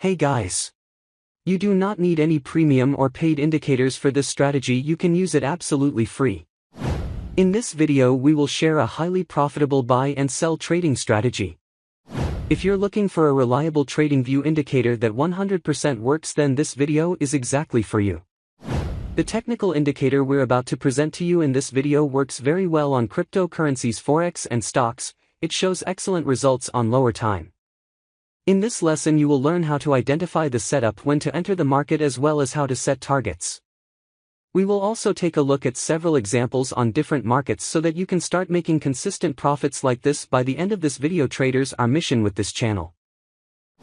Hey guys! You do not need any premium or paid indicators for this strategy. You can use it absolutely free. In this video we will share a highly profitable buy and sell trading strategy. If you're looking for a reliable TradingView indicator that 100% works, then this video is exactly for you. The technical indicator we're about to present to you in this video works very well on cryptocurrencies, Forex and stocks. It shows excellent results on lower time. In this lesson you will learn how to identify the setup, when to enter the market, as well as how to set targets. We will also take a look at several examples on different markets so that you can start making consistent profits like this by the end of this video. Traders, our mission with this channel.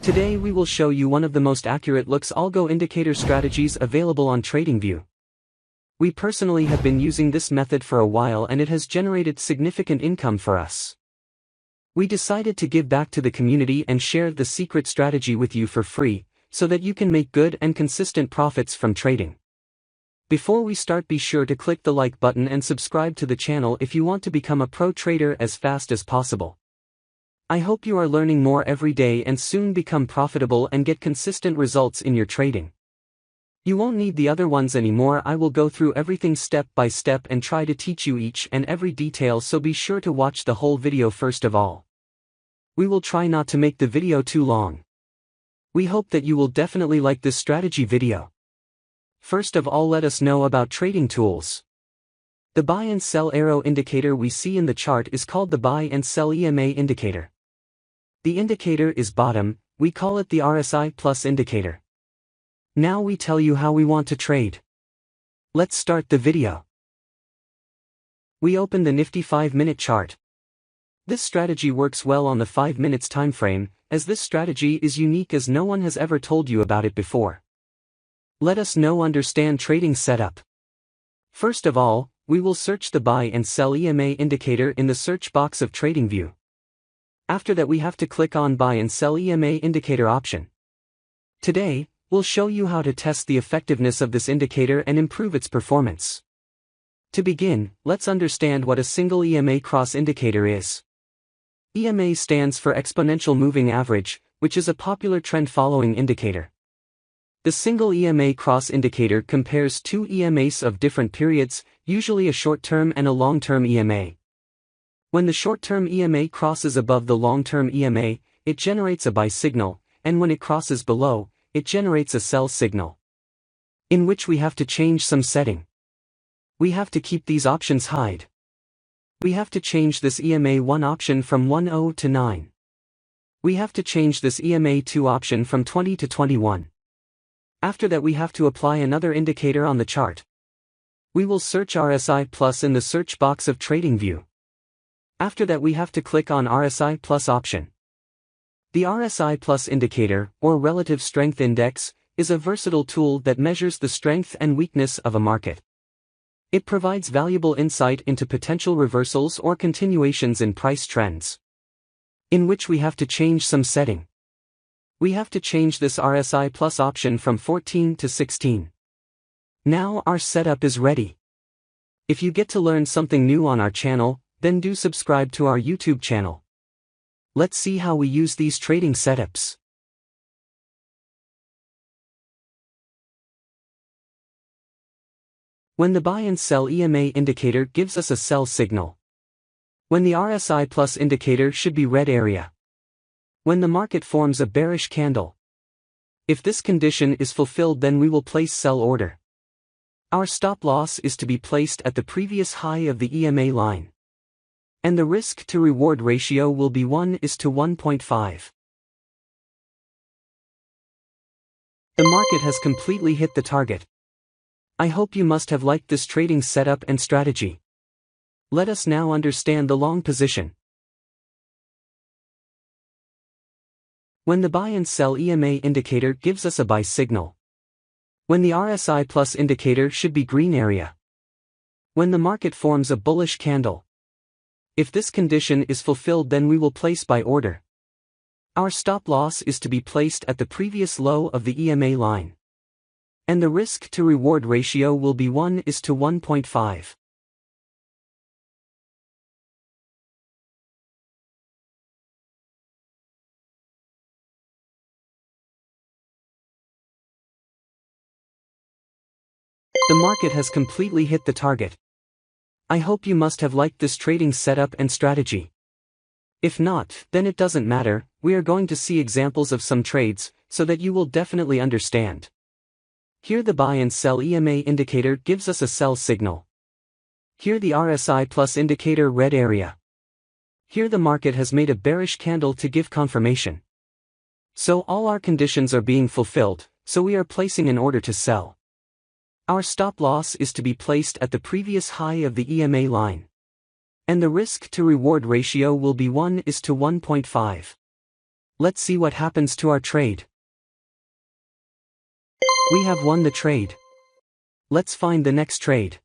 Today we will show you one of the most accurate algo indicator strategies available on TradingView. We personally have been using this method for a while and it has generated significant income for us. We decided to give back to the community and share the secret strategy with you for free, so that you can make good and consistent profits from trading. Before we start, be sure to click the like button and subscribe to the channel if you want to become a pro trader as fast as possible. I hope you are learning more every day and soon become profitable and get consistent results in your trading. You won't need the other ones anymore. I will go through everything step by step and try to teach you each and every detail, so be sure to watch the whole video first of all. We will try not to make the video too long. We hope that you will definitely like this strategy video. First of all, let us know about trading tools. The buy and sell arrow indicator we see in the chart is called the buy and sell EMA indicator. The indicator is bottom, we call it the RSI plus indicator. Now we tell you how we want to trade. Let's start the video. We open the Nifty 5-minute chart. This strategy works well on the 5 minutes time frame, as this strategy is unique as no one has ever told you about it before. Let us now understand trading setup. First of all, we will search the buy and sell EMA indicator in the search box of TradingView. After that we have to click on buy and sell EMA indicator option. Today, we'll show you how to test the effectiveness of this indicator and improve its performance. To begin, let's understand what a single EMA cross indicator is. EMA stands for exponential moving average, which is a popular trend following indicator. The single EMA cross indicator compares two EMAs of different periods, usually a short-term and a long-term EMA. When the short-term EMA crosses above the long-term EMA, it generates a buy signal, and when it crosses below, it generates a sell signal, in which we have to change some setting. We have to keep these options hide. We have to change this EMA 1 option from 10 to 9. We have to change this EMA 2 option from 20 to 21. After that we have to apply another indicator on the chart. We will search RSI Plus in the search box of TradingView. After that we have to click on RSI Plus option. The RSI Plus indicator, or Relative Strength Index, is a versatile tool that measures the strength and weakness of a market. It provides valuable insight into potential reversals or continuations in price trends, in which we have to change some setting. We have to change this RSI Plus option from 14 to 16. Now our setup is ready. If you get to learn something new on our channel, then do subscribe to our YouTube channel. Let's see how we use these trading setups. When the buy and sell EMA indicator gives us a sell signal. When the RSI Plus indicator should be red area. When the market forms a bearish candle. If this condition is fulfilled, then we will place sell order. Our stop loss is to be placed at the previous high of the EMA line. And the risk to reward ratio will be 1:1.5. The market has completely hit the target. I hope you must have liked this trading setup and strategy. Let us now understand the long position. When the buy and sell EMA indicator gives us a buy signal. When the RSI Plus indicator should be green area. When the market forms a bullish candle. If this condition is fulfilled, then we will place buy order. Our stop loss is to be placed at the previous low of the EMA line. And the risk to reward ratio will be 1:1.5. The market has completely hit the target. I hope you must have liked this trading setup and strategy. If not, then it doesn't matter, we are going to see examples of some trades, so that you will definitely understand. Here the buy and sell EMA indicator gives us a sell signal. Here the RSI plus indicator red area. Here the market has made a bearish candle to give confirmation. So all our conditions are being fulfilled, so we are placing an order to sell. Our stop loss is to be placed at the previous high of the EMA line. And the risk to reward ratio will be 1:1.5. Let's see what happens to our trade. We have won the trade. Let's find the next trade.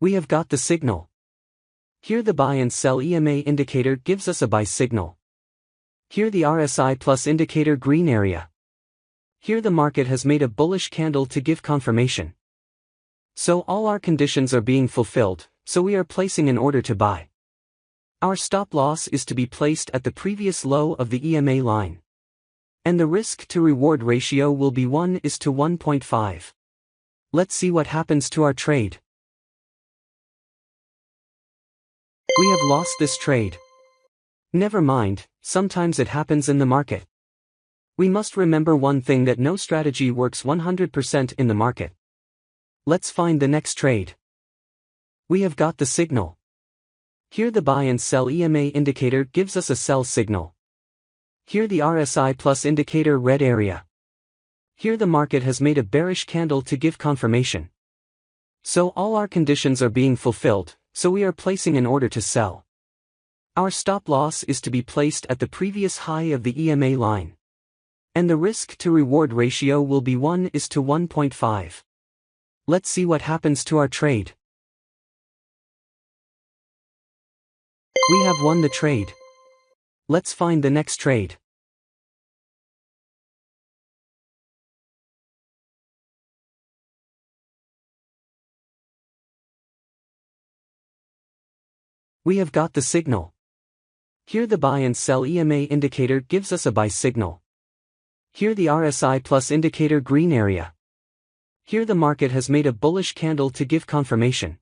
We have got the signal. Here the buy and sell EMA indicator gives us a buy signal. Here the RSI plus indicator green area. Here the market has made a bullish candle to give confirmation. So all our conditions are being fulfilled, so we are placing an order to buy. Our stop loss is to be placed at the previous low of the EMA line. And the risk to reward ratio will be 1:1.5. Let's see what happens to our trade. We have lost this trade. Never mind, sometimes it happens in the market. We must remember one thing, that no strategy works 100% in the market. Let's find the next trade. We have got the signal. Here the buy and sell EMA indicator gives us a sell signal. Here the RSI plus indicator red area. Here the market has made a bearish candle to give confirmation. So all our conditions are being fulfilled, so we are placing an order to sell. Our stop loss is to be placed at the previous high of the EMA line. And the risk to reward ratio will be 1:1.5. Let's see what happens to our trade. We have won the trade. Let's find the next trade. We have got the signal. Here the buy and sell EMA indicator gives us a buy signal. Here the RSI plus indicator green area. Here the market has made a bullish candle to give confirmation.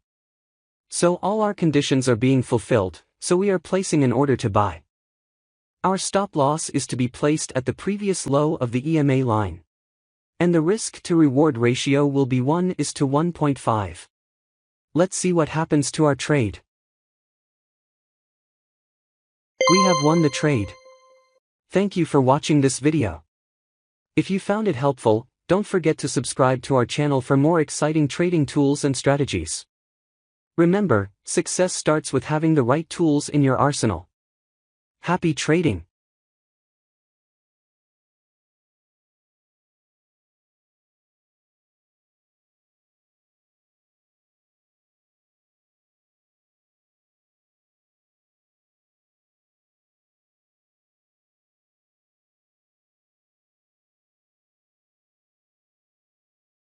So all our conditions are being fulfilled, so we are placing an order to buy. Our stop loss is to be placed at the previous low of the EMA line. And the risk to reward ratio will be 1:1.5. Let's see what happens to our trade. We have won the trade. Thank you for watching this video. If you found it helpful, don't forget to subscribe to our channel for more exciting trading tools and strategies. Remember, success starts with having the right tools in your arsenal. Happy trading!